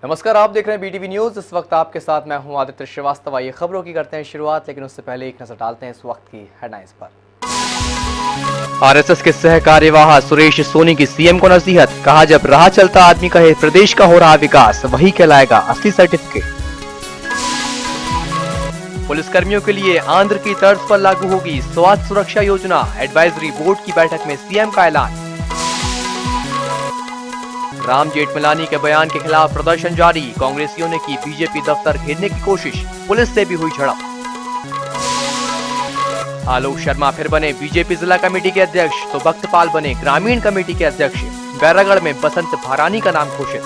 नमस्कार, आप देख रहे हैं बीटीवी न्यूज। इस वक्त आपके साथ मैं हूं आदित्य श्रीवास्तव। आइए खबरों की करते हैं शुरुआत, लेकिन उससे पहले एक नजर डालते हैं इस वक्त की हेडलाइंस पर। आरएसएस के सह कार्यवाह सुरेश सोनी की सीएम को नसीहत, कहा जब राह चलता आदमी कहे प्रदेश का हो रहा विकास वही कहलाएगा असली सर्टिफिकेट। पुलिसकर्मियों के लिए आंध्र की तर्ज पर लागू होगी स्वास्थ्य सुरक्षा योजना, एडवाइजरी बोर्ड की बैठक में सीएम का ऐलान। राम जेठमलानी के बयान के खिलाफ प्रदर्शन जारी, कांग्रेसियों ने की बीजेपी दफ्तर घेरने की कोशिश, पुलिस से भी हुई झड़प। आलोक शर्मा फिर बने बीजेपी जिला कमेटी के अध्यक्ष, तो भक्तपाल बने ग्रामीण कमेटी के अध्यक्ष। बैरागढ़ में बसंत भारानी का नाम घोषित।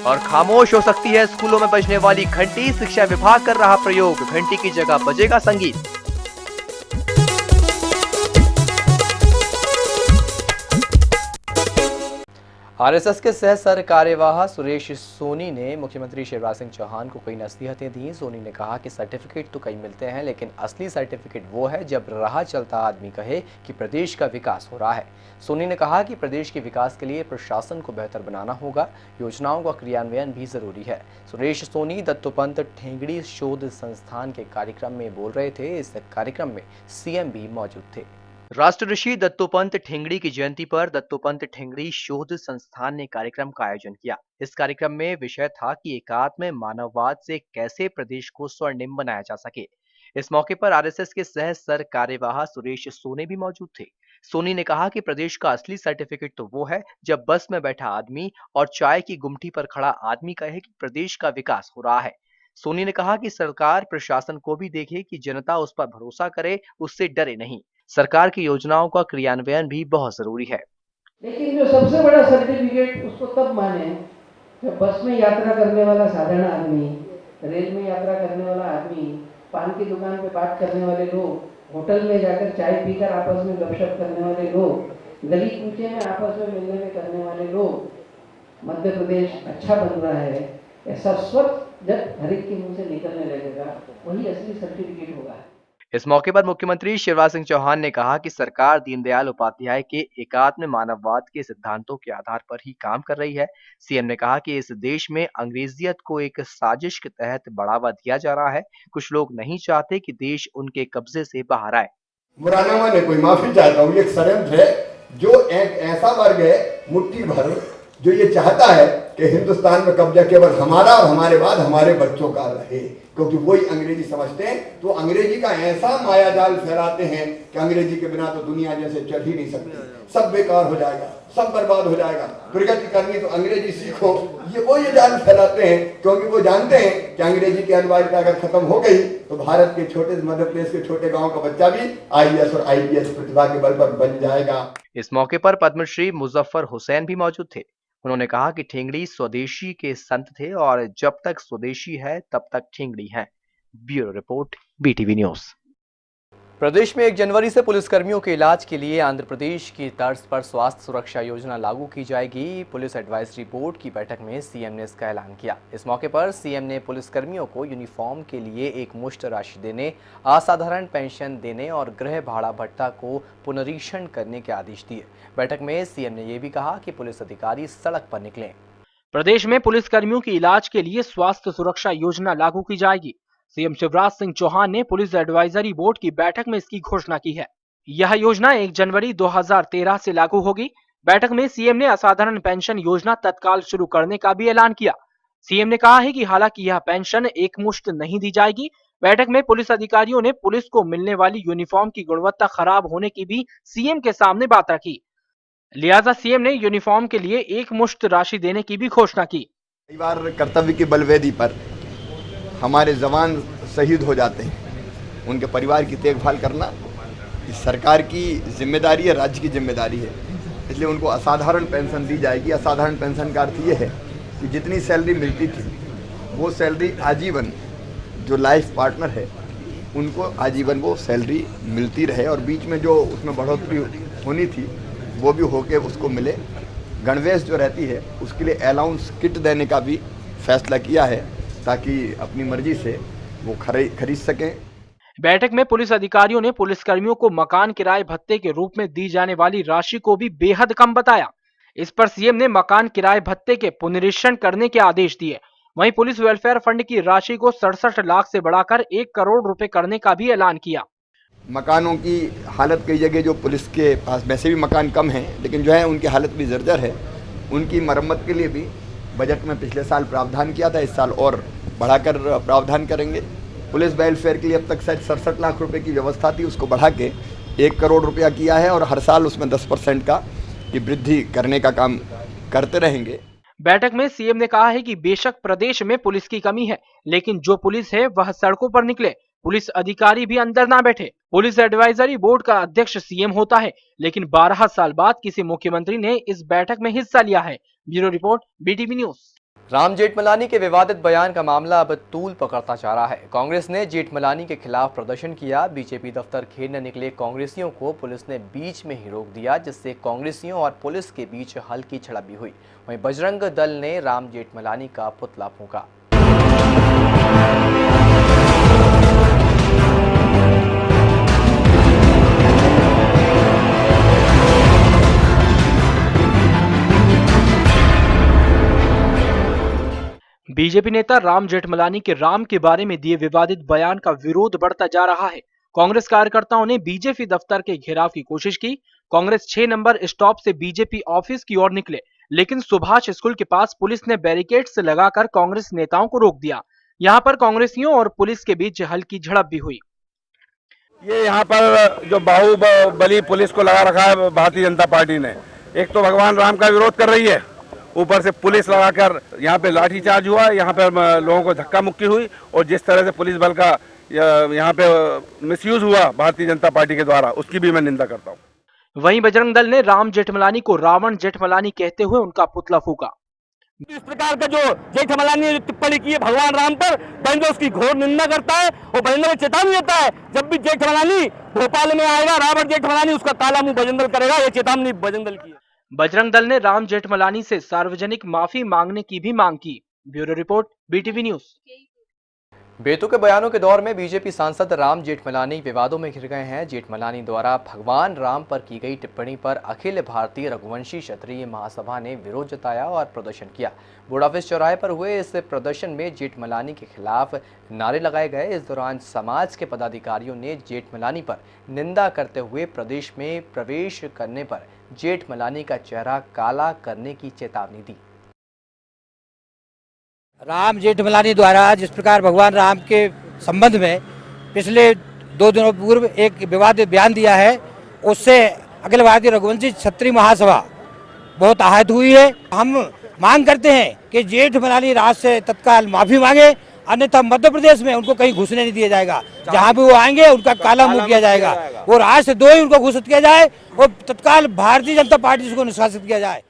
और खामोश हो सकती है स्कूलों में बजने वाली घंटी, शिक्षा विभाग कर रहा प्रयोग, घंटी की जगह बजेगा संगीत। आरएसएस के सह कार्यवाह सुरेश सोनी ने मुख्यमंत्री शिवराज सिंह चौहान को कई नसीहतें दी। सोनी ने कहा कि सर्टिफिकेट तो कई मिलते हैं, लेकिन असली सर्टिफिकेट वो है जब राह चलता आदमी कहे कि प्रदेश का विकास हो रहा है। सोनी ने कहा कि प्रदेश के विकास के लिए प्रशासन को बेहतर बनाना होगा, योजनाओं का क्रियान्वयन भी जरूरी है। सुरेश सोनी दत्तोपंत ठेंगड़ी शोध संस्थान के कार्यक्रम में बोल रहे थे। इस कार्यक्रम में सीएम भी मौजूद थे। राष्ट्र ऋषि दत्तोपंत ठेंगड़ी की जयंती पर दत्तोपंत ठेंगड़ी शोध संस्थान ने कार्यक्रम का आयोजन किया। इस कार्यक्रम में विषय था कि एकात्म मानववाद से कैसे प्रदेश को स्वर्णिम बनाया जा सके। इस मौके पर आरएसएस के सह कार्यवाह सुरेश सोनी भी मौजूद थे। सोनी ने कहा कि प्रदेश का असली सर्टिफिकेट तो वो है जब बस में बैठा आदमी और चाय की गुमटी पर खड़ा आदमी कहे कि प्रदेश का विकास हो रहा है। सोनी ने कहा कि सरकार प्रशासन को भी देखे कि जनता उस पर भरोसा करे, उससे डरे नहीं। सरकार की योजनाओं का क्रियान्वयन भी बहुत जरूरी है। लेकिन जो सबसे बड़ा सर्टिफिकेट उसको तब माने जब बस में यात्रा करने वाला साधारण आदमी, रेल में यात्रा करने वाला आदमी, पान की दुकान पे बात करने वाले लोग, होटल में जाकर चाय पीकर आपस में गपशप करने वाले लोग, गली कूचे में आपस में मिलने में करने वाले लोग, मध्य प्रदेश अच्छा बन रहा है ऐसा स्वच्छ जब हर एक के मुंह से निकलने लगेगा, वही असली सर्टिफिकेट होगा। इस मौके पर मुख्यमंत्री शिवराज सिंह चौहान ने कहा कि सरकार दीनदयाल उपाध्याय के एकात्म मानववाद के सिद्धांतों के आधार पर ही काम कर रही है। सीएम ने कहा कि इस देश में अंग्रेजियत को एक साजिश के तहत बढ़ावा दिया जा रहा है। कुछ लोग नहीं चाहते कि देश उनके कब्जे से बाहर आए। मुराना माने कोई माफी चाहता हूँ, एक षड्यंत्र है जो एक ऐसा वर्ग है मुट्ठी भर जो ये चाहता है कि हिंदुस्तान में कब्जा केवल हमारा और हमारे बाद हमारे बच्चों का रहे, क्योंकि वही अंग्रेजी समझते हैं। तो अंग्रेजी का ऐसा मायाजाल फैलाते हैं कि अंग्रेजी के बिना तो दुनिया जैसे चल ही नहीं सकती, सब बेकार हो जाएगा, सब बर्बाद हो जाएगा, प्रगति करनी तो अंग्रेजी सीखो। ये जाल फैलाते हैं क्योंकि वो जानते हैं कि अंग्रेजी की अनिवार्यता अगर खत्म हो गई तो भारत के छोटे मध्य प्रदेश के छोटे गाँव का बच्चा भी आईएएस और आईपीएस प्रतिभा के बल पर बन जाएगा। इस मौके पर पद्मश्री मुजफ्फर हुसैन भी मौजूद थे। उन्होंने कहा कि ठेंगड़ी स्वदेशी के संत थे और जब तक स्वदेशी है तब तक ठेंगड़ी है। Bureau report, BTV news. प्रदेश में 1 जनवरी से पुलिसकर्मियों के इलाज के लिए आंध्र प्रदेश की तर्ज पर स्वास्थ्य सुरक्षा योजना लागू की जाएगी। पुलिस एडवाइजरी बोर्ड की बैठक में सीएम ने इसका ऐलान किया। इस मौके पर सीएम ने पुलिसकर्मियों को यूनिफॉर्म के लिए एक मुश्त राशि देने, असाधारण पेंशन देने और गृह भाड़ा भत्ता को पुनरीक्षण करने के आदेश दिए। बैठक में सीएम ने यह भी कहा कि पुलिस अधिकारी सड़क पर निकलें। प्रदेश में पुलिसकर्मियों के इलाज के लिए स्वास्थ्य सुरक्षा योजना लागू की जाएगी। सीएम शिवराज सिंह चौहान ने पुलिस एडवाइजरी बोर्ड की बैठक में इसकी घोषणा की है। यह योजना 1 जनवरी 2013 से लागू होगी। बैठक में सीएम ने असाधारण पेंशन योजना तत्काल शुरू करने का भी ऐलान किया। सीएम ने कहा है कि हालांकि यह पेंशन एकमुश्त नहीं दी जाएगी। बैठक में पुलिस अधिकारियों ने पुलिस को मिलने वाली यूनिफॉर्म की गुणवत्ता खराब होने की भी सीएम के सामने बात रखी। लिहाजा सीएम ने यूनिफॉर्म के लिए एक मुश्त राशि देने की भी घोषणा की। कई बार कर्तव्य की बलवेदी पर हमारे जवान शहीद हो जाते हैं, उनके परिवार की देखभाल करना इस सरकार की जिम्मेदारी है, राज्य की जिम्मेदारी है। इसलिए उनको असाधारण पेंशन दी जाएगी। असाधारण पेंशन का अर्थ ये है कि जितनी सैलरी मिलती थी वो सैलरी आजीवन, जो लाइफ पार्टनर है उनको आजीवन वो सैलरी मिलती रहे और बीच में जो उसमें बढ़ोतरी होनी थी वो भी होके उसको मिले। गणवेश जो रहती है उसके लिए अलाउंस किट देने का भी फैसला किया है ताकि अपनी मर्जी से वो खरीद सकें। बैठक में पुलिस अधिकारियों ने पुलिसकर्मियों को मकान किराए भत्ते के रूप में दी जाने वाली राशि को भी बेहद कम बताया। इस पर सीएम ने मकान किराए भत्ते के पुनरीक्षण करने के आदेश दिए। वहीं पुलिस वेलफेयर फंड की राशि को 67 लाख से बढ़ाकर 1 करोड़ रुपए करने का भी ऐलान किया। मकानों की हालत कई जगह जो पुलिस के पास वैसे भी मकान कम हैं, लेकिन जो है उनकी हालत भी जर्जर है, उनकी मरम्मत के लिए भी बजट में पिछले साल प्रावधान किया था, इस साल और बढ़ाकर प्रावधान करेंगे। पुलिस वेलफेयर के लिए अब तक शायद 67 लाख रुपए की व्यवस्था थी, उसको बढ़ा के 1 करोड़ रुपया किया है और हर साल उसमें 10% की वृद्धि करने का काम करते रहेंगे। बैठक में सीएम ने कहा है कि बेशक प्रदेश में पुलिस की कमी है, लेकिन जो पुलिस है वह सड़कों पर निकले, पुलिस अधिकारी भी अंदर ना बैठे। पुलिस एडवाइजरी बोर्ड का अध्यक्ष सीएम होता है, लेकिन 12 साल बाद किसी मुख्यमंत्री ने इस बैठक में हिस्सा लिया है। Bureau report, BTV news. Ram Jethmalani के विवादित बयान का मामला अब तूल पकड़ता जा रहा है। कांग्रेस ने जेठमलानी के खिलाफ प्रदर्शन किया। बीजेपी दफ्तर घेरने निकले कांग्रेसियों को पुलिस ने बीच में ही रोक दिया, जिससे कांग्रेसियों और पुलिस के बीच हल्की झड़प भी हुई। वहीं बजरंग दल ने राम जेठमलानी का पुतला फूंका। बीजेपी नेता राम जेठमलानी के राम के बारे में दिए विवादित बयान का विरोध बढ़ता जा रहा है। कांग्रेस कार्यकर्ताओं ने बीजेपी दफ्तर के घेराव की कोशिश की। कांग्रेस 6 नंबर स्टॉप से बीजेपी ऑफिस की ओर निकले, लेकिन सुभाष स्कूल के पास पुलिस ने बैरिकेड्स लगाकर कांग्रेस नेताओं को रोक दिया। यहां पर कांग्रेसियों और पुलिस के बीच हल्की झड़प भी हुई। ये यहाँ पर जो बाहुबली पुलिस को लगा रखा है भारतीय जनता पार्टी ने, एक तो भगवान राम का विरोध कर रही है, ऊपर से पुलिस लगाकर यहाँ पे लाठीचार्ज हुआ, यहाँ पे लोगों को धक्का मुक्की हुई और जिस तरह से पुलिस बल का यहाँ पे मिसयूज हुआ भारतीय जनता पार्टी के द्वारा, उसकी भी मैं निंदा करता हूँ। वहीं बजरंग दल ने राम जेठमलानी को रावण जेठमलानी कहते हुए उनका पुतला फूंका। इस प्रकार का जो जेठमलानी ने टिप्पणी की है भगवान राम पर, बजरंग उसकी घोर निंदा करता है और बजरंग में चेतावनी देता है, जब भी जेठमलानी भोपाल में आएगा रावण जेठमलानी उसका काला मुंह बजरंग दल करेगा। ये चेतावनी बजरंग दल की है। बजरंग दल ने राम जेठमलानी से सार्वजनिक माफी मांगने की भी मांग की। Bureau report, BTV news. बेतुके बयानों के दौर में बीजेपी सांसद राम जेठमलानी विवादों में घिर गए हैं। जेठमलानी द्वारा भगवान राम पर की गई टिप्पणी पर अखिल भारतीय रघुवंशी क्षत्रिय महासभा ने विरोध जताया और प्रदर्शन किया। बोर्ड ऑफिस चौराहे पर हुए इस प्रदर्शन में जेठमलानी के खिलाफ नारे लगाए गए। इस दौरान समाज के पदाधिकारियों ने जेठमलानी पर निंदा करते हुए प्रदेश में प्रवेश करने पर जेठमलानी का चेहरा काला करने की चेतावनी दी। राम जेठमलानी द्वारा जिस प्रकार भगवान राम के संबंध में पिछले 2 दिनों पूर्व एक विवादित बयान दिया है, उससे अखिल भारतीय रघुवंशी क्षत्रिय महासभा बहुत आहत हुई है। हम मांग करते हैं कि जेठमलानी राज से तत्काल माफी मांगे, अन्यथा मध्य प्रदेश में उनको कहीं घुसने नहीं दिया जाएगा। जहां भी वो आएंगे उनका काला मुंह किया जाएगा और आज से 2 ही उनको घोषित किया जाए और तत्काल भारतीय जनता पार्टी को निष्कासित किया जाए।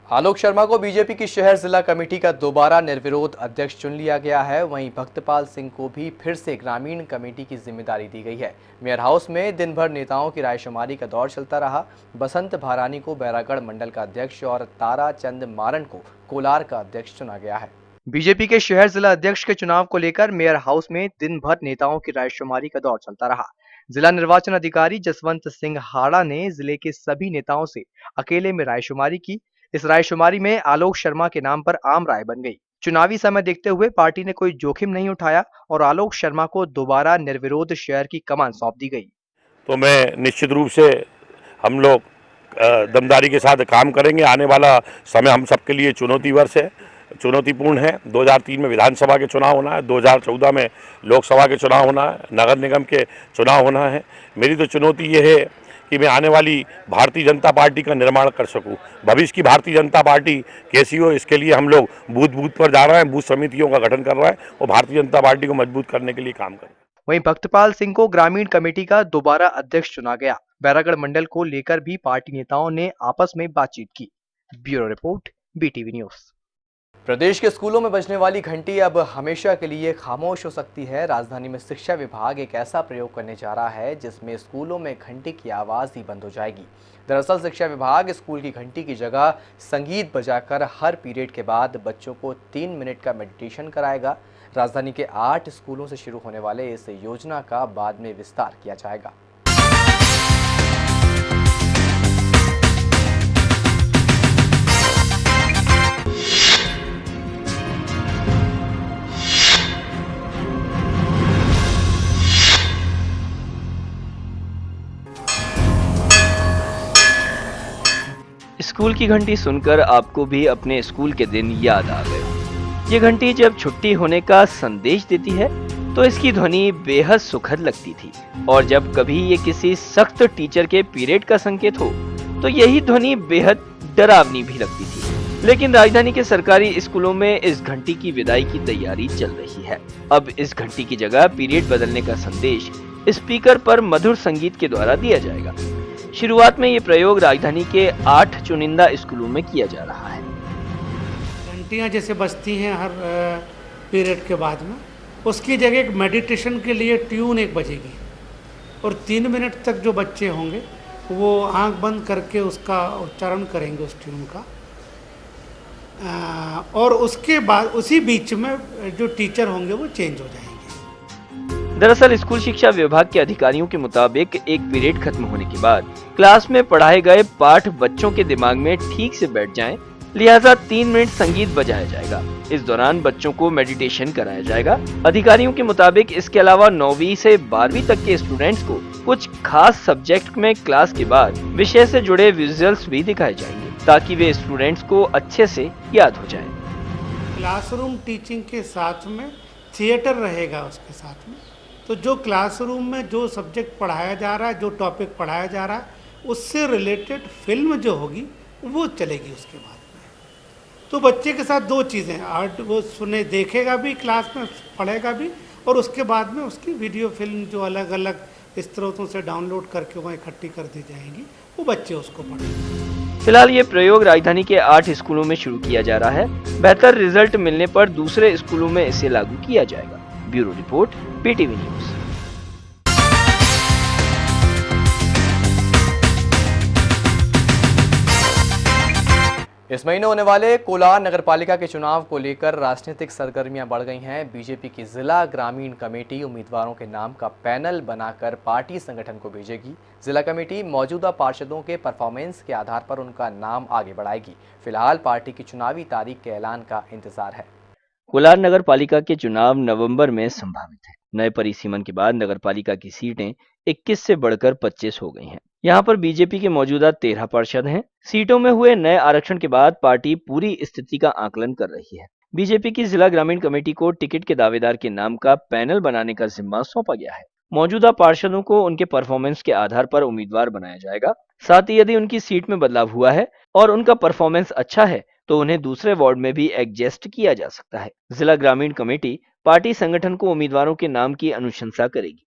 आलोक शर्मा को बीजेपी की शहर जिला कमेटी का दोबारा निर्विरोध अध्यक्ष चुन लिया गया है। वहीं भक्तपाल सिंह को भी फिर से ग्रामीण कमेटी की जिम्मेदारी दी गई है। मेयर हाउस में दिन भर नेताओं की रायशुमारी का दौर चलता रहा। बसंत भारानी को बैरागढ़ मंडल का अध्यक्ष और ताराचंद मारन को कोलार का अध्यक्ष चुना गया है। बीजेपी के शहर जिला अध्यक्ष के चुनाव को लेकर मेयर हाउस में दिन भर नेताओं की रायशुमारी का दौर चलता रहा। जिला निर्वाचन अधिकारी जसवंत सिंह हाड़ा ने जिले के सभी नेताओं से अकेले में रायशुमारी की। इस रायशुमारी में आलोक शर्मा के नाम पर आम राय बन गई। चुनावी समय देखते हुए पार्टी ने कोई जोखिम नहीं उठाया और आलोक शर्मा को दोबारा निर्विरोध शहर की कमान सौंप दी गई। तो मैं निश्चित रूप से हम लोग दमदारी के साथ काम करेंगे। आने वाला समय हम सबके लिए चुनौती वर्ष है, चुनौतीपूर्ण है। 2003 में विधानसभा के चुनाव होना है, 2014 में लोकसभा के चुनाव होना है, नगर निगम के चुनाव होना है। मेरी तो चुनौती ये है कि मैं आने वाली भारतीय जनता पार्टी का निर्माण कर सकूं। भविष्य की भारतीय जनता पार्टी कैसी हो, इसके लिए हम लोग बूथ बूथ पर जा रहे हैं, बूथ समितियों का गठन कर रहे हैं और भारतीय जनता पार्टी को मजबूत करने के लिए काम करें। वहीं भक्तपाल सिंह को ग्रामीण कमेटी का दोबारा अध्यक्ष चुना गया। बैरागढ़ मंडल को लेकर भी पार्टी नेताओं ने आपस में बातचीत की। Bureau report, BTV news. प्रदेश के स्कूलों में बजने वाली घंटी अब हमेशा के लिए खामोश हो सकती है। राजधानी में शिक्षा विभाग एक ऐसा प्रयोग करने जा रहा है जिसमें स्कूलों में घंटी की आवाज़ ही बंद हो जाएगी। दरअसल शिक्षा विभाग स्कूल की घंटी की जगह संगीत बजाकर हर पीरियड के बाद बच्चों को 3 मिनट का मेडिटेशन कराएगा। राजधानी के 8 स्कूलों से शुरू होने वाले इस योजना का बाद में विस्तार किया जाएगा। स्कूल की घंटी सुनकर आपको भी अपने स्कूल के दिन याद आ गए। ये घंटी जब छुट्टी होने का संदेश देती है तो इसकी ध्वनि बेहद सुखद लगती थी, और जब कभी ये किसी सख्त टीचर के पीरियड का संकेत हो तो यही ध्वनि बेहद डरावनी भी लगती थी। लेकिन राजधानी के सरकारी स्कूलों में इस घंटी की विदाई की तैयारी चल रही है। अब इस घंटी की जगह पीरियड बदलने का संदेश स्पीकर पर मधुर संगीत के द्वारा दिया जाएगा। शुरुआत में ये प्रयोग राजधानी के 8 चुनिंदा स्कूलों में किया जा रहा है। घंटियाँ जैसे बजती हैं हर पीरियड के बाद में, उसकी जगह एक मेडिटेशन के लिए ट्यून एक बजेगी, और 3 मिनट तक जो बच्चे होंगे वो आंख बंद करके उसका उच्चारण करेंगे उस ट्यून का। और उसके बाद उसी बीच में जो टीचर होंगे वो चेंज हो जाएंगे। दरअसल स्कूल शिक्षा विभाग के अधिकारियों के मुताबिक एक पीरियड खत्म होने के बाद क्लास में पढ़ाए गए पाठ बच्चों के दिमाग में ठीक से बैठ जाएं, लिहाजा 3 मिनट संगीत बजाया जाएगा। इस दौरान बच्चों को मेडिटेशन कराया जाएगा। अधिकारियों के मुताबिक इसके अलावा 9वीं से 12वीं तक के स्टूडेंट्स को कुछ खास सब्जेक्ट में क्लास के बाद विषय से जुड़े विजुअल्स भी दिखाए जाएंगे, ताकि वे स्टूडेंट्स को अच्छे से याद हो जाए। क्लासरूम टीचिंग के साथ में थिएटर रहेगा उसके साथ में, तो जो क्लासरूम में जो सब्जेक्ट पढ़ाया जा रहा है, जो टॉपिक पढ़ाया जा रहा है, उससे रिलेटेड फिल्म जो होगी वो चलेगी उसके बाद में। तो बच्चे के साथ 2 चीज़ें, आर्ट वो सुने देखेगा भी, क्लास में पढ़ेगा भी, और उसके बाद में उसकी वीडियो फिल्म जो अलग अलग स्रोतों से डाउनलोड करके वहाँ इकट्ठी कर दी जाएंगी, वो बच्चे उसको पढ़ेंगे। फिलहाल ये प्रयोग राजधानी के 8 स्कूलों में शुरू किया जा रहा है। बेहतर रिजल्ट मिलने पर दूसरे स्कूलों में इसे लागू किया जाएगा। Bureau report, PTV news. इस महीने होने वाले कोलार नगरपालिका के चुनाव को लेकर राजनीतिक सरगर्मियां बढ़ गई हैं। बीजेपी की जिला ग्रामीण कमेटी उम्मीदवारों के नाम का पैनल बनाकर पार्टी संगठन को भेजेगी। जिला कमेटी मौजूदा पार्षदों के परफॉर्मेंस के आधार पर उनका नाम आगे बढ़ाएगी। फिलहाल पार्टी की चुनावी तारीख के ऐलान का इंतजार है। कोलार नगर पालिका के चुनाव नवंबर में संभावित है। नए परिसीमन के बाद नगर पालिका की सीटें 21 से बढ़कर 25 हो गई हैं। यहाँ पर बीजेपी के मौजूदा 13 पार्षद हैं। सीटों में हुए नए आरक्षण के बाद पार्टी पूरी स्थिति का आकलन कर रही है। बीजेपी की जिला ग्रामीण कमेटी को टिकट के दावेदार के नाम का पैनल बनाने का जिम्मा सौंपा गया है। मौजूदा पार्षदों को उनके परफॉर्मेंस के आधार पर उम्मीदवार बनाया जाएगा। साथ ही यदि उनकी सीट में बदलाव हुआ है और उनका परफॉर्मेंस अच्छा है तो उन्हें दूसरे वार्ड में भी एडजस्ट किया जा सकता है। जिला ग्रामीण कमेटी पार्टी संगठन को उम्मीदवारों के नाम की अनुशंसा करेगी।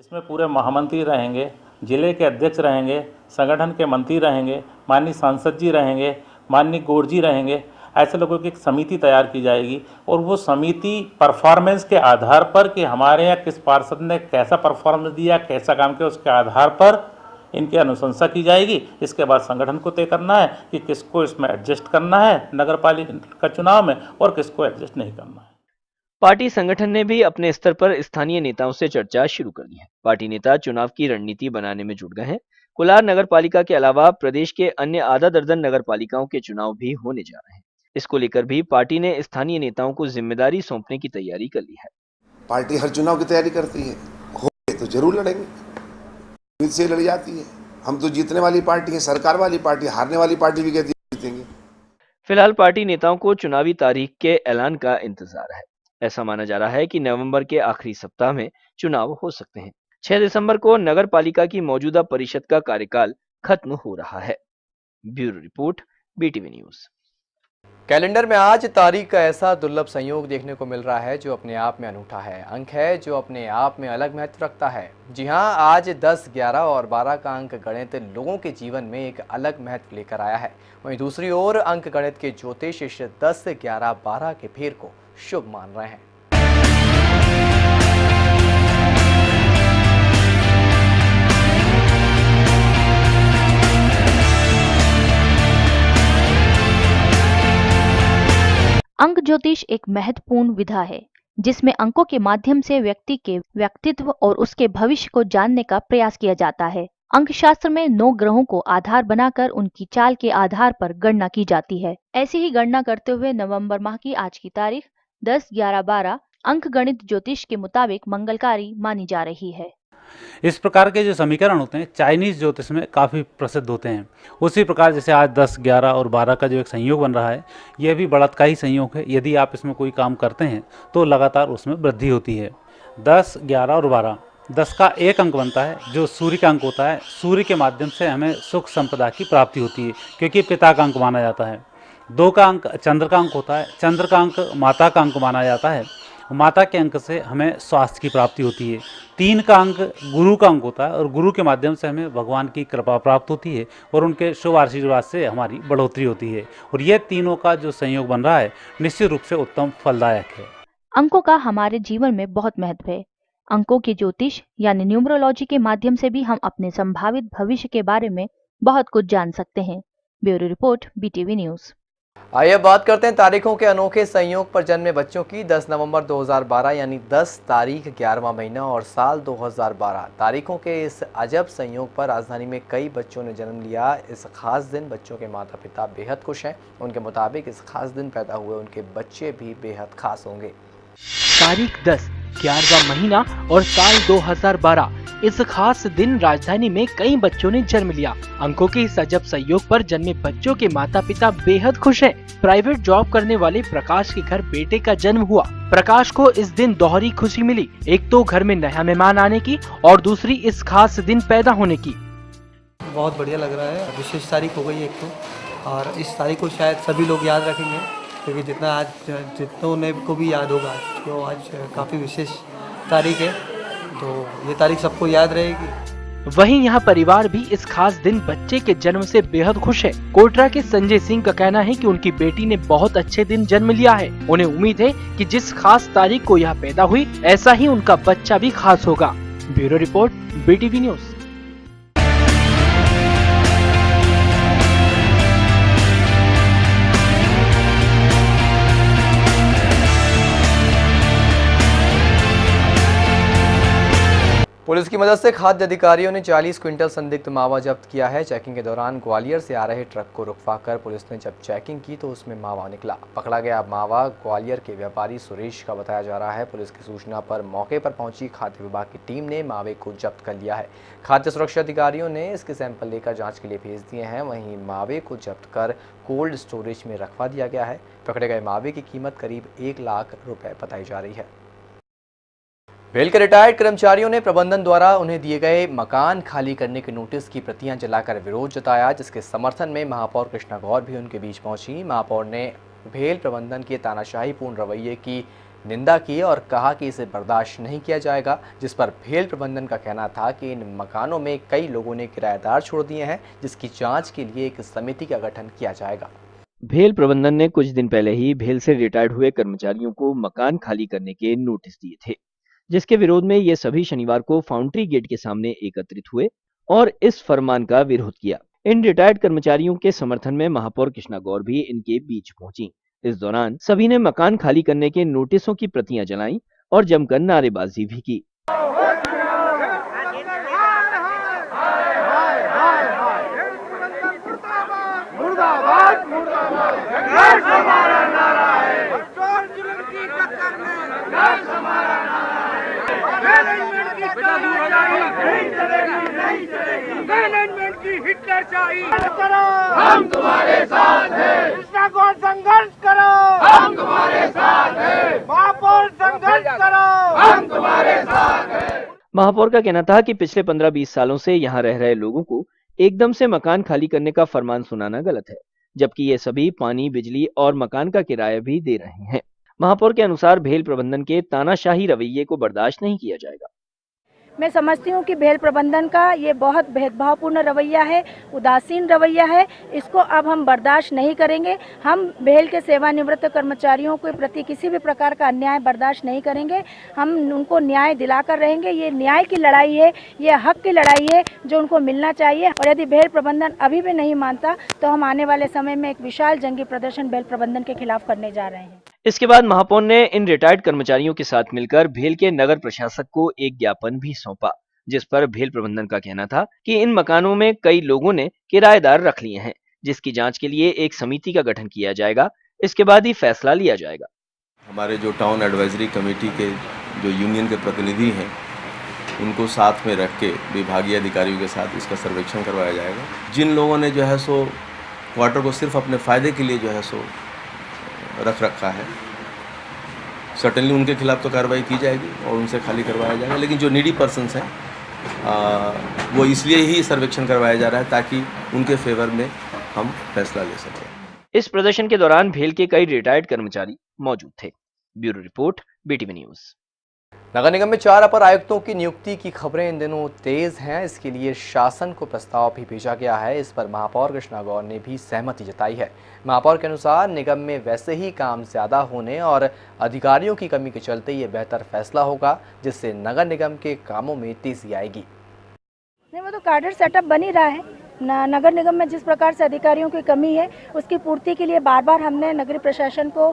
इसमें पूरे महामंत्री रहेंगे, जिले के अध्यक्ष रहेंगे, संगठन के मंत्री रहेंगे, माननीय सांसद जी रहेंगे, माननीय गौड़ जी रहेंगे। ऐसे लोगों की एक समिति तैयार की जाएगी और वो समिति परफॉर्मेंस के आधार पर कि हमारे यहाँ किस पार्षद ने कैसा परफॉर्मेंस दिया, कैसा काम किया, उसके आधार पर इनकी अनुशंसा की जाएगी। इसके बाद संगठन को तय करना है कि किसको इसमें एडजस्ट करना है नगर पालिका चुनाव में और किसको एडजस्ट नहीं करना है। पार्टी संगठन ने भी अपने स्तर पर स्थानीय नेताओं से चर्चा शुरू कर दी है। पार्टी नेता चुनाव की रणनीति बनाने में जुट गए हैं। कोलार नगर पालिका के अलावा प्रदेश के अन्य आधा दर्जन नगर पालिकाओं के चुनाव भी होने जा रहे हैं। इसको लेकर भी पार्टी ने स्थानीय नेताओं को जिम्मेदारी सौंपने की तैयारी कर ली है। पार्टी हर चुनाव की तैयारी करती है, हो तो जरूर लड़ेंगे, उम्मीद से लड़ी जाती है। हम तो जीतने वाली पार्टी है, सरकार वाली पार्टी, हारने वाली पार्टी भी कहती है जीतेंगे। फिलहाल पार्टी नेताओं को चुनावी तारीख के ऐलान का इंतजार है। ऐसा माना जा रहा है कि नवंबर के आखिरी सप्ताह में चुनाव हो सकते हैं। 6 दिसंबर को नगर पालिका की मौजूदा परिषद का कार्यकाल खत्म हो रहा है। Bureau report, BTV news. Calendar में आज तारीख का ऐसा दुर्लभ संयोग देखने को मिल रहा है जो अपने आप में अनूठा है। अंक है जो अपने आप में अलग महत्व रखता है। जी हां, आज 10, 11 और 12 का अंक गणित लोगों के जीवन में एक अलग महत्व लेकर आया है। वहीं दूसरी ओर अंक गणित के ज्योतिष इस 10, 11, 12 के फेर को शुभ मान रहे हैं। अंक ज्योतिष एक महत्वपूर्ण विधा है जिसमें अंकों के माध्यम से व्यक्ति के व्यक्तित्व और उसके भविष्य को जानने का प्रयास किया जाता है। अंक शास्त्र में 9 ग्रहों को आधार बनाकर उनकी चाल के आधार पर गणना की जाती है। ऐसी ही गणना करते हुए नवंबर माह की आज की तारीख 10, 11, 12 अंक गणित ज्योतिष के मुताबिक मंगलकारी मानी जा रही है। इस प्रकार के जो समीकरण होते हैं चाइनीज ज्योतिष में काफ़ी प्रसिद्ध होते हैं। उसी प्रकार जैसे आज 10, 11 और 12 का जो एक संयोग बन रहा है, यह भी बलात्कारी संयोग है। यदि आप इसमें कोई काम करते हैं तो लगातार उसमें वृद्धि होती है। 10, 11 और 12, 10 का एक अंक बनता है जो सूर्य का अंक होता है। सूर्य के माध्यम से हमें सुख संपदा की प्राप्ति होती है क्योंकि पिता का अंक माना जाता है। 2 का अंक चंद्र का अंक होता है। चंद्र का अंक माता का अंक माना जाता है। माता के अंक से हमें स्वास्थ्य की प्राप्ति होती है। 3 का अंक गुरु का अंक होता है और गुरु के माध्यम से हमें भगवान की कृपा प्राप्त होती है और उनके शुभ आशीर्वाद से हमारी बढ़ोतरी होती है। और ये तीनों का जो संयोग बन रहा है निश्चित रूप से उत्तम फलदायक है। अंकों का हमारे जीवन में बहुत महत्व है। अंकों के ज्योतिष यानी न्यूमरोलॉजी के माध्यम से भी हम अपने संभावित भविष्य के बारे में बहुत कुछ जान सकते हैं। Bureau report, BTV news. आइए अब बात करते हैं तारीखों के अनोखे संयोग पर जन्मे बच्चों की। 10 नवंबर 2012 यानी 10 तारीख 11वां महीना और साल 2012 तारीखों के इस अजब संयोग पर राजधानी में कई बच्चों ने जन्म लिया। इस खास दिन बच्चों के माता पिता बेहद खुश हैं। उनके मुताबिक इस खास दिन पैदा हुए उनके बच्चे भी बेहद खास होंगे। तारीख 10, 11वां महीना और साल 2012 इस खास दिन राजधानी में कई बच्चों ने जन्म लिया। अंकों के इस अजब संयोग पर जन्मे बच्चों के माता पिता बेहद खुश हैं। प्राइवेट जॉब करने वाले प्रकाश के घर बेटे का जन्म हुआ। प्रकाश को इस दिन दोहरी खुशी मिली, एक तो घर में नया मेहमान आने की और दूसरी इस खास दिन पैदा होने की। बहुत बढ़िया लग रहा है। विशेष तारीख हो गई एक तो, और इस तारीख को शायद सभी लोग याद रखेंगे क्योंकि जितनों को भी याद होगा तो आज काफ़ी विशेष तारीख है, तो ये तारीख सबको याद रहेगी। वहीं यहाँ परिवार भी इस खास दिन बच्चे के जन्म से बेहद खुश है। कोटरा के संजय सिंह का कहना है कि उनकी बेटी ने बहुत अच्छे दिन जन्म लिया है। उन्हें उम्मीद है कि जिस खास तारीख को यह पैदा हुई ऐसा ही उनका बच्चा भी खास होगा। Bureau report, BTV news. Police की मदद से खाद्य अधिकारियों ने 40 क्विंटल संदिग्ध मावा जब्त किया है। चेकिंग के दौरान ग्वालियर से आ रहे ट्रक को रुकवाकर पुलिस ने जब चेकिंग की तो उसमें मावा निकला। पकड़ा गया मावा ग्वालियर के व्यापारी सुरेश का बताया जा रहा है। पुलिस की सूचना पर मौके पर पहुंची खाद्य विभाग की टीम ने मावे को जब्त कर लिया है। खाद्य सुरक्षा अधिकारियों ने इसके सैंपल लेकर जाँच के लिए भेज दिए हैं। वहीं मावे को जब्त कर कोल्ड स्टोरेज में रखवा दिया गया है। पकड़े गए मावे की कीमत करीब 1 लाख रुपए बताई जा रही है। भेल के रिटायर्ड कर्मचारियों ने प्रबंधन द्वारा उन्हें दिए गए मकान खाली करने के नोटिस की प्रतियां जलाकर विरोध जताया, जिसके समर्थन में महापौर कृष्णा गौर भी उनके बीच पहुंची। महापौर ने भेल प्रबंधन के तानाशाहीपूर्ण रवैये की निंदा की और कहा कि इसे बर्दाश्त नहीं किया जाएगा, जिस पर भेल प्रबंधन का कहना था कि इन मकानों में कई लोगों ने किराएदार छोड़ दिए हैं, जिसकी जाँच के लिए एक समिति का गठन किया जाएगा। भेल प्रबंधन ने कुछ दिन पहले ही भेल से रिटायर्ड हुए कर्मचारियों को मकान खाली करने के नोटिस दिए थे, जिसके विरोध में ये सभी शनिवार को फाउंड्री गेट के सामने एकत्रित हुए और इस फरमान का विरोध किया। इन रिटायर्ड कर्मचारियों के समर्थन में महापौर कृष्णा गौर भी इनके बीच पहुंची। इस दौरान सभी ने मकान खाली करने के नोटिसों की प्रतियां जलाईं और जमकर नारेबाजी भी की। हम तुम्हारे साथ हैं। कृष्णा गौर संघर्ष करो, हम तुम्हारे साथ हैं। महापौर संघर्ष करो, हम तुम्हारे साथ हैं। महापौर का कहना था कि पिछले 15-20 सालों से यहाँ रह रहे लोगों को एकदम से मकान खाली करने का फरमान सुनाना गलत है। जबकि ये सभी पानी, बिजली और मकान का किराया भी दे रहे हैं। महापौर के अनुसार भेल प्रबंधन के तानाशाही रवैये को बर्दाश्त नहीं किया जाएगा। मैं समझती हूँ कि भेल प्रबंधन का ये बहुत भेदभावपूर्ण रवैया है, उदासीन रवैया है। इसको अब हम बर्दाश्त नहीं करेंगे। हम भेल के सेवानिवृत्त कर्मचारियों के प्रति किसी भी प्रकार का अन्याय बर्दाश्त नहीं करेंगे। हम उनको न्याय दिलाकर रहेंगे। ये न्याय की लड़ाई है, ये हक की लड़ाई है जो उनको मिलना चाहिए। और यदि भेल प्रबंधन अभी भी नहीं मानता तो हम आने वाले समय में एक विशाल जंगी प्रदर्शन भेल प्रबंधन के खिलाफ करने जा रहे हैं। इसके बाद महापौर ने इन रिटायर्ड कर्मचारियों के साथ मिलकर भेल के नगर प्रशासक को एक ज्ञापन भी सौंपा, जिस पर भेल प्रबंधन का कहना था कि इन मकानों में कई लोगों ने किराएदार रख लिए हैं, जिसकी जांच के लिए एक समिति का गठन किया जाएगा। इसके बाद ही फैसला लिया जाएगा। हमारे जो टाउन एडवाइजरी कमेटी के जो यूनियन के प्रतिनिधि हैं, उनको साथ में रख के विभागीय अधिकारियों के साथ इसका सर्वेक्षण करवाया जाएगा। जिन लोगों ने जो है सो क्वार्टर को सिर्फ अपने फ़ायदे के लिए जो है सो रख रखा है, सर्टेनली उनके खिलाफ तो कार्रवाई की जाएगी और उनसे खाली करवाया जाएगा। लेकिन जो नीडी पर्सन्स हैं वो इसलिए ही सर्वेक्षण करवाया जा रहा है ताकि उनके फेवर में हम फैसला ले सकें। इस प्रदर्शन के दौरान भेल के कई रिटायर्ड कर्मचारी मौजूद थे। Bureau report, BTV news. नगर निगम में 4 अपर आयुक्तों की नियुक्ति की खबरें इन दिनों तेज हैं। इसके लिए शासन को प्रस्ताव भी भेजा गया है। इस पर महापौर कृष्णा गौर ने भी सहमति जताई है। महापौर के अनुसार निगम में वैसे ही काम ज्यादा होने और अधिकारियों की कमी के चलते ये बेहतर फैसला होगा, जिससे नगर निगम के कामों में तेजी आएगी। नहीं, वो तो कार्डर सेटअप बन ही रहा है। नगर निगम में जिस प्रकार से अधिकारियों की कमी है, उसकी पूर्ति के लिए बार बार हमने नगरीय प्रशासन को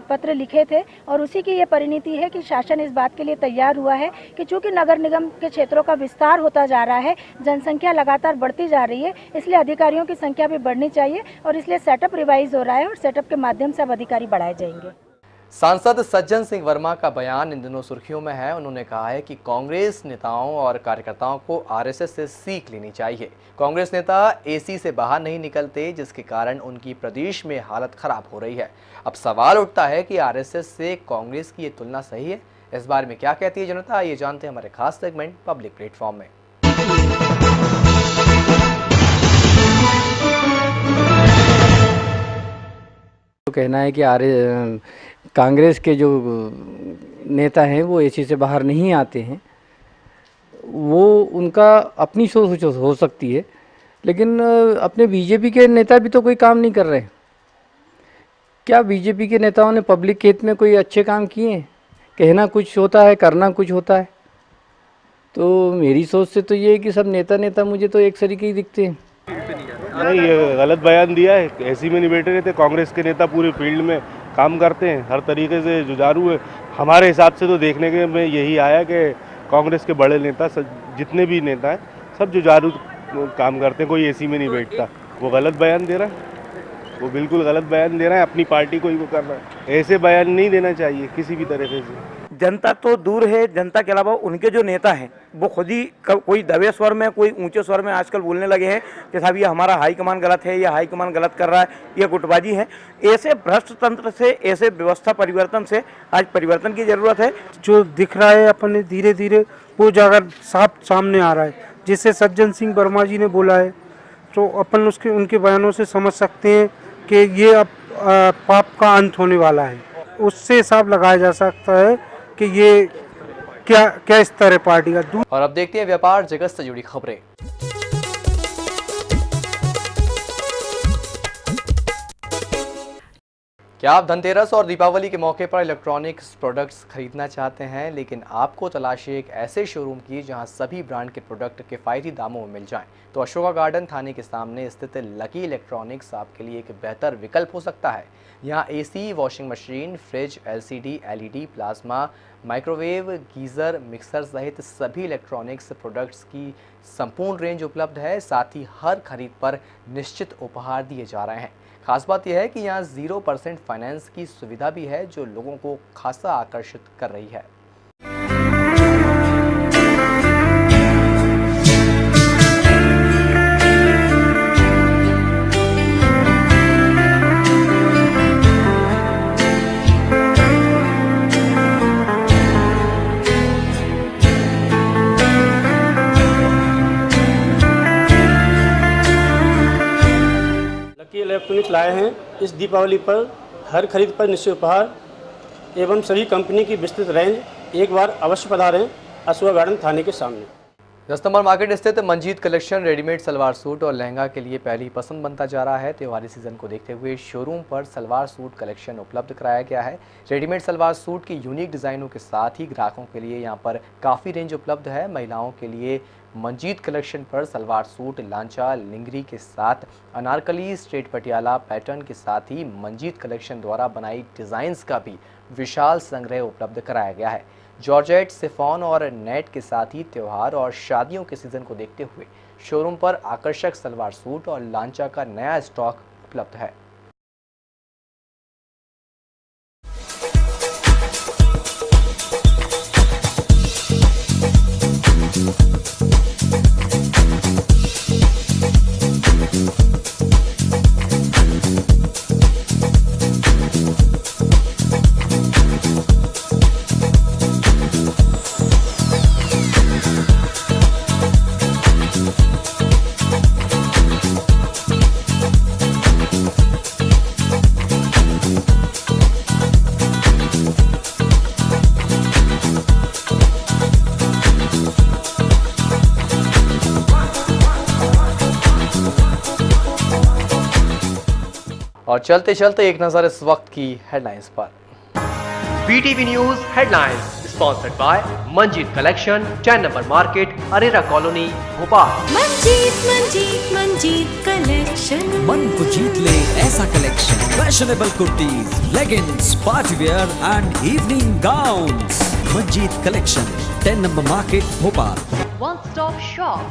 पत्र लिखे थे और उसी की ये परिणति है कि शासन इस बात के लिए तैयार हुआ है कि चूंकि नगर निगम के क्षेत्रों का विस्तार होता जा रहा है, जनसंख्या लगातार बढ़ती जा रही है, इसलिए अधिकारियों की संख्या भी बढ़नी चाहिए और इसलिए सेटअप रिवाइज हो रहा है और सेटअप के माध्यम से अब अधिकारी बढ़ाए जाएंगे। सांसद सज्जन सिंह वर्मा का बयान इन दिनों सुर्खियों में है। उन्होंने कहा है कि कांग्रेस नेताओं और कार्यकर्ताओं को आरएसएस से सीख लेनी चाहिए। कांग्रेस नेता एसी से बाहर नहीं निकलते, जिसके कारण उनकी प्रदेश में हालत खराब हो रही है। अब सवाल उठता है कि आरएसएस से कांग्रेस की ये तुलना सही है? इस बारे में क्या कहती है जनता, ये जानते हैं हमारे खास सेगमेंट पब्लिक प्लेटफॉर्म में। तो कहना है कि कांग्रेस के जो नेता हैं वो एसी से बाहर नहीं आते हैं, वो उनका अपनी सोच हो सकती है, लेकिन अपने बीजेपी के नेता भी तो कोई काम नहीं कर रहे। क्या बीजेपी के नेताओं ने पब्लिक के हित में कोई अच्छे काम किए हैं? कहना कुछ होता है, करना कुछ होता है। तो मेरी सोच से तो ये है कि सब नेता मुझे तो एक तरीके ही दिखते हैं। नहीं, ये गलत बयान दिया है। ऐसी में नहीं बैठे रहते। कांग्रेस के नेता पूरे फील्ड में काम करते हैं, हर तरीके से जुझारू है। हमारे हिसाब से तो देखने के में यही आया कि कांग्रेस के बड़े नेता जितने भी नेता हैं सब जुझारू काम करते हैं, कोई एसी में नहीं बैठता। वो गलत बयान दे रहा है, वो बिल्कुल गलत बयान दे रहा है, अपनी पार्टी को ही वो कर रहा है। ऐसे बयान नहीं देना चाहिए किसी भी तरीके से। जनता तो दूर है, जनता के अलावा उनके जो नेता हैं वो खुद ही कोई दबे स्वर में, कोई ऊंचे स्वर में आजकल बोलने लगे हैं कि साहब ये हमारा हाईकमान गलत है, ये हाईकमान गलत कर रहा है, ये गुटबाजी है। ऐसे भ्रष्ट तंत्र से, ऐसे व्यवस्था परिवर्तन से आज परिवर्तन की जरूरत है। जो दिख रहा है अपने धीरे धीरे वो जाकर साफ सामने आ रहा है। जिसे सज्जन सिंह वर्मा जी ने बोला है तो अपन उनके बयानों से समझ सकते हैं कि ये अब पाप का अंत होने वाला है। उससे हिसाब लगाया जा सकता है कि ये क्या स्तर है पार्टी का। और अब देखते हैं व्यापार जगत से जुड़ी खबरें। क्या आप धनतेरस और दीपावली के मौके पर इलेक्ट्रॉनिक्स प्रोडक्ट्स खरीदना चाहते हैं, लेकिन आपको तलाश है एक ऐसे शोरूम की जहां सभी ब्रांड के प्रोडक्ट किफ़ायती दामों में मिल जाएं? तो अशोका गार्डन थाने के सामने स्थित लकी इलेक्ट्रॉनिक्स आपके लिए एक बेहतर विकल्प हो सकता है। यहां AC, washing machine, fridge, LCD, LED, plasma, microwave, geyser, mixer सहित सभी इलेक्ट्रॉनिक्स प्रोडक्ट्स की संपूर्ण रेंज उपलब्ध है। साथ ही हर खरीद पर निश्चित उपहार दिए जा रहे हैं। खास बात यह है कि यहाँ 0% फाइनेंस की सुविधा भी है, जो लोगों को खासा आकर्षित कर रही है। इलेक्ट्रॉनिक्स उपहार लाए हैं। इस दीपावली पर हर खरीद पर निश्चित उपहार एवं सभी कंपनी की विस्तृत रेंज। एक बार अवश्य पधारें अशोका गार्डन थाने के सामने। 10 नंबर मार्केट स्थित Manjeet collection readymade salwar suit और लहंगा के लिए पहली पसंद बनता जा रहा है। त्योहारी सीजन को देखते हुए शोरूम पर सलवार सूट कलेक्शन उपलब्ध कराया गया है। रेडीमेड सलवार सूट की यूनिक डिज़ाइनों के साथ ही ग्राहकों के लिए यहां पर काफ़ी रेंज उपलब्ध है। महिलाओं के लिए मंजीत कलेक्शन पर सलवार सूट, लांचा, लिंगरी के साथ अनारकली, स्ट्रेट पटियाला पैटर्न के साथ ही मंजीत कलेक्शन द्वारा बनाई डिज़ाइंस का भी विशाल संग्रह उपलब्ध कराया गया है। जॉर्जेट, सिफॉन और नेट के साथ ही त्यौहार और शादियों के सीजन को देखते हुए शोरूम पर आकर्षक सलवार सूट और लांचा का नया स्टॉक उपलब्ध है। और चलते चलते एक नजर इस वक्त की हेडलाइंस पर। BTV news headlines sponsored by Manjeet collection, 10 number market, Arera colony, Bhopal. Manjeet collection. मन को जीत ले ऐसा collection. Fashionable kurtis, leggings, partywear and evening gowns. Manjeet collection, 10 number market, Bhopal. One stop shop,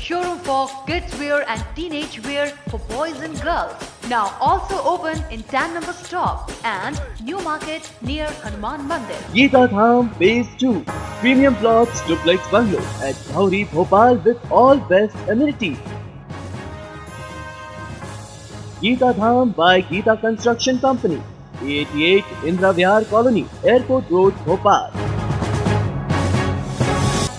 showroom for kids wear and teenage wear for boys and girls. Now also open in 10 number stop and New Market near Hanuman Mandir. Geeta Dham Phase 2, premium plots, duplex bungalow at Dhauri, Bhopal with all best amenities. Geeta Dham by Geeta Construction Company, 88 Indra Vihar Colony, Airport Road, Bhopal.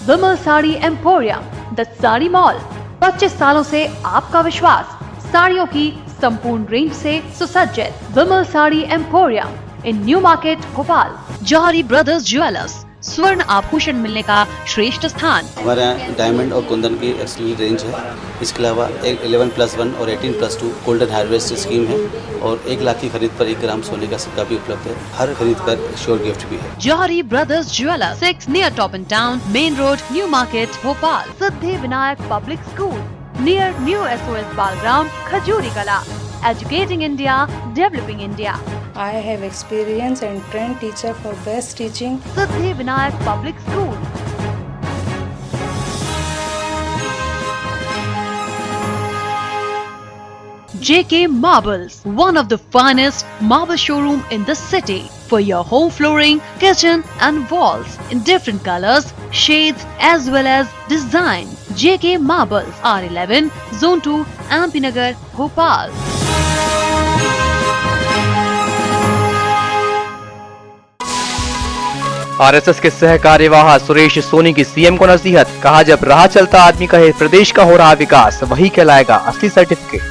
Vimal Sari Emporium, the sari mall, 25 सालों से आपका विश्वास, साड़ियों की संपूर्ण range से सुसज्जित। विमल sari emporium इन new market, Bhopal. जौहरी brothers jewellers, स्वर्ण आभूषण मिलने का श्रेष्ठ स्थान। हमारे यहाँ डायमंड और कुंदन की एक्सक्लूसिव रेंज है। इसके अलावा 11+1 और 18+2 गोल्डन हार्वेस्ट स्कीम है और 1 लाख की खरीद पर 1 ग्राम सोने का सिक्का भी उपलब्ध है। हर खरीद पर श्योर गिफ्ट भी है। Johari brothers jewellers, 6 near top in town, main road, new market, Bhopal. Siddhi Vinayak public school near new SOS बाल ground, Khajuri Kala. Educating India, developing India. I have experience and trained teacher for best teaching. Siddhi Vinayak Public School. JK Marbles, one of the finest marble showroom in the city for your home flooring, kitchen and walls in different colors, shades as well as design. JK Marbles, R11, Zone 2, MP Nagar, Bhopal. RSS के सह कार्यवाह सुरेश सोनी की CM को नसीहत, कहा जब राह चलता आदमी कहे प्रदेश का हो रहा विकास, वही कहलाएगा असली सर्टिफिकेट।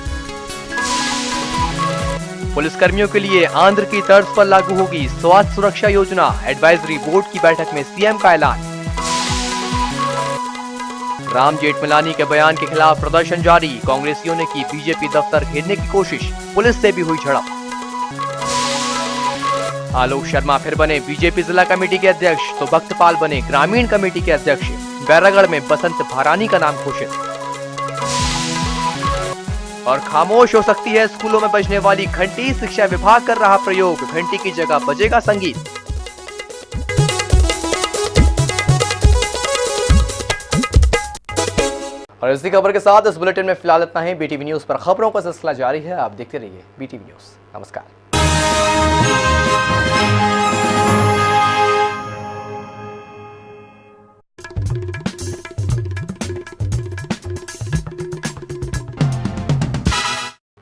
पुलिसकर्मियों के लिए आंध्र की तर्ज पर लागू होगी स्वास्थ्य सुरक्षा योजना, एडवाइजरी बोर्ड की बैठक में सीएम का ऐलान। राम जेठमलानी के बयान के खिलाफ प्रदर्शन जारी, कांग्रेसियों ने की बीजेपी दफ्तर घेरने की कोशिश, पुलिस से भी हुई झड़प। आलोक शर्मा फिर बने बीजेपी जिला कमेटी के अध्यक्ष तो भक्तपाल बने ग्रामीण कमेटी के अध्यक्ष। बैरागढ़ में बसंत भारानी का नाम घोषित। और खामोश हो सकती है स्कूलों में बजने वाली घंटी, शिक्षा विभाग कर रहा प्रयोग, घंटी की जगह बजेगा संगीत। और इसी खबर के साथ इस बुलेटिन में फिलहाल इतना ही। बीटीवी न्यूज पर खबरों का सिलसिला जारी है, आप देखते रहिए बीटीवी न्यूज। नमस्कार।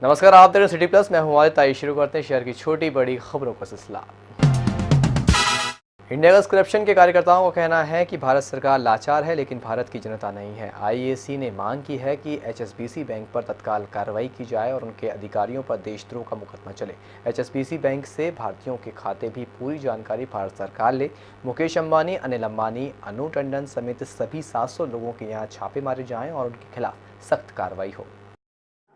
नमस्कार, आप देख रहे हैं सिटी प्लस, मैं हूं आदित्य। शुरू करते हैं शहर की छोटी बड़ी खबरों का सिलसिला। इंडिया अगेंस्ट करप्शन के कार्यकर्ताओं का कहना है कि भारत सरकार लाचार है लेकिन भारत की जनता नहीं है। आईएसी ने मांग की है कि एचएसबीसी बैंक पर तत्काल कार्रवाई की जाए और उनके अधिकारियों पर देशद्रोह का मुकदमा चले। एचएसबीसी बैंक से भारतीयों के खाते भी पूरी जानकारी भारत सरकार ले। मुकेश अंबानी, अनिल अंबानी, अनु टंडन समेत सभी 700 लोगों के यहाँ छापे मारे जाएं और उनके खिलाफ सख्त कार्रवाई हो।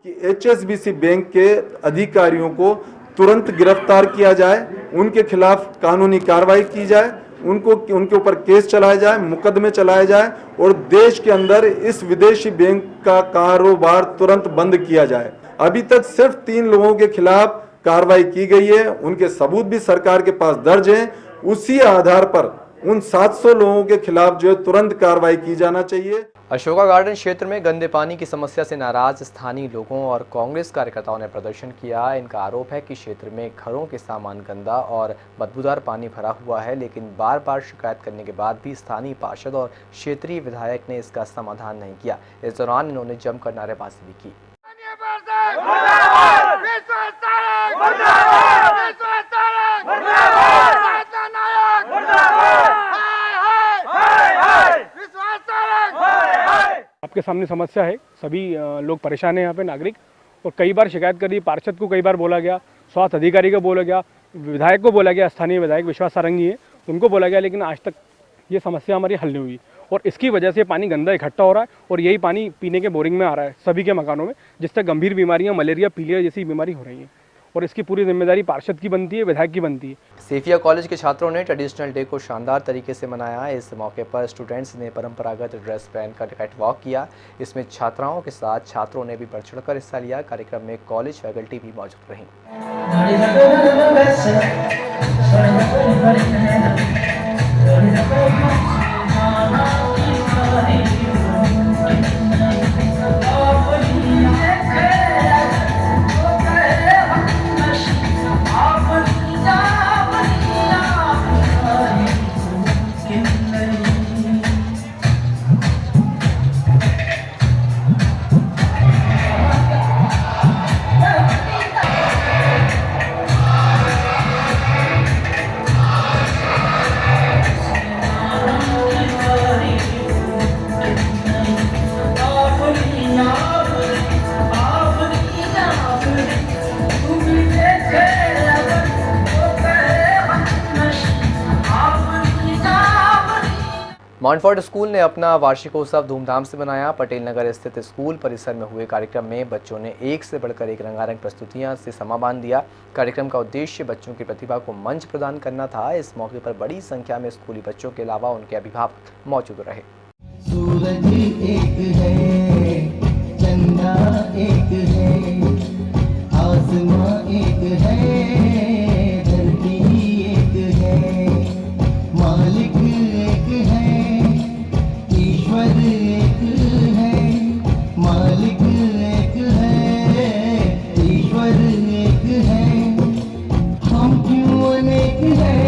कि एचएसबीसी बैंक के अधिकारियों को तुरंत गिरफ्तार किया जाए, उनके खिलाफ कानूनी कार्रवाई की जाए, उनके ऊपर केस चलाया जाए, मुकदमे चलाए जाए और देश के अंदर इस विदेशी बैंक का कारोबार तुरंत बंद किया जाए। अभी तक सिर्फ 3 लोगों के खिलाफ कार्रवाई की गई है, उनके सबूत भी सरकार के पास दर्ज हैं। उसी आधार पर उन 700 लोगों के खिलाफ जो है तुरंत कार्रवाई की जाना चाहिए। अशोका गार्डन क्षेत्र में गंदे पानी की समस्या से नाराज स्थानीय लोगों और कांग्रेस कार्यकर्ताओं ने प्रदर्शन किया। इनका आरोप है कि क्षेत्र में घरों के सामान गंदा और बदबूदार पानी भरा हुआ है, लेकिन बार बार शिकायत करने के बाद भी स्थानीय पार्षद और क्षेत्रीय विधायक ने इसका समाधान नहीं किया। इस दौरान इन्होंने जमकर नारेबाजी भी की। आपके सामने समस्या है, सभी लोग परेशान हैं यहाँ पे नागरिक, और कई बार शिकायत करी, पार्षद को कई बार बोला गया, स्वास्थ्य अधिकारी को बोला गया, विधायक को बोला गया, स्थानीय विधायक विश्वास सारंगी है उनको बोला गया, लेकिन आज तक ये समस्या हमारी हल नहीं हुई और इसकी वजह से पानी गंदा इकट्ठा हो रहा है और यही पानी पीने के बोरिंग में आ रहा है सभी के मकानों में, जिससे गंभीर बीमारियाँ, मलेरिया, पीलिया जैसी बीमारी हो रही है और इसकी पूरी जिम्मेदारी पार्षद की बनती है, विधायक की बनती है। सेफिया कॉलेज के छात्रों ने ट्रेडिशनल डे को शानदार तरीके से मनाया। इस मौके पर स्टूडेंट्स ने परंपरागत ड्रेस पहनकर कैटवॉक किया। इसमें छात्राओं के साथ छात्रों ने भी बढ़ चढ़कर हिस्सा लिया। कार्यक्रम में कॉलेज फैकल्टी भी मौजूद रही। मॉन्टफोर्ट स्कूल ने अपना वार्षिकोत्सव धूमधाम से मनाया। पटेल नगर स्थित स्कूल परिसर में हुए कार्यक्रम में बच्चों ने एक से बढ़कर एक रंगारंग प्रस्तुतियां से समा बांध दिया। कार्यक्रम का उद्देश्य बच्चों की प्रतिभा को मंच प्रदान करना था। इस मौके पर बड़ी संख्या में स्कूली बच्चों के अलावा उनके अभिभावक मौजूद रहे। सूरज एक है, चंदा एक है, आसमां एक है, धरती एक है, मालिक एक है, ईश्वर एक है, मालिक एक है, ईश्वर एक है, हम क्यों अनेक हैं।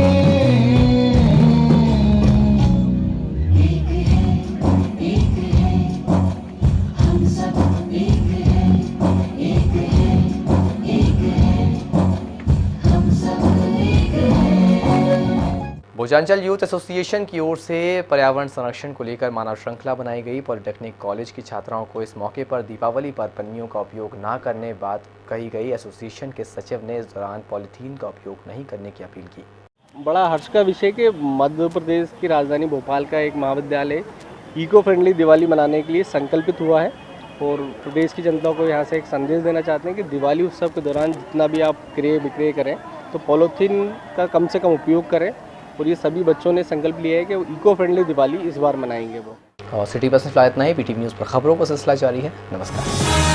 भोजांचल यूथ एसोसिएशन की ओर से पर्यावरण संरक्षण को लेकर मानव श्रृंखला बनाई गई। पॉलिटेक्निक कॉलेज की छात्राओं को इस मौके पर दीपावली पर पन्नियों का उपयोग न करने बात कही गई। एसोसिएशन के सचिव ने इस दौरान पॉलीथीन का उपयोग नहीं करने की अपील की। बड़ा हर्ष का विषय कि मध्य प्रदेश की राजधानी भोपाल का एक महाविद्यालय इको फ्रेंडली दिवाली मनाने के लिए संकल्पित हुआ है और प्रदेश की जनता को यहाँ से एक संदेश देना चाहते हैं कि दिवाली उत्सव के दौरान जितना भी आप क्रय विक्रय करें तो पॉलीथीन का कम से कम उपयोग करें और ये सभी बच्चों ने संकल्प लिया है कि इको फ्रेंडली दिवाली इस बार मनाएंगे वो। और सिटी बस में फिलहाल इतना ही। पीटीवी न्यूज़ पर खबरों का सिलसिला जारी है। नमस्कार।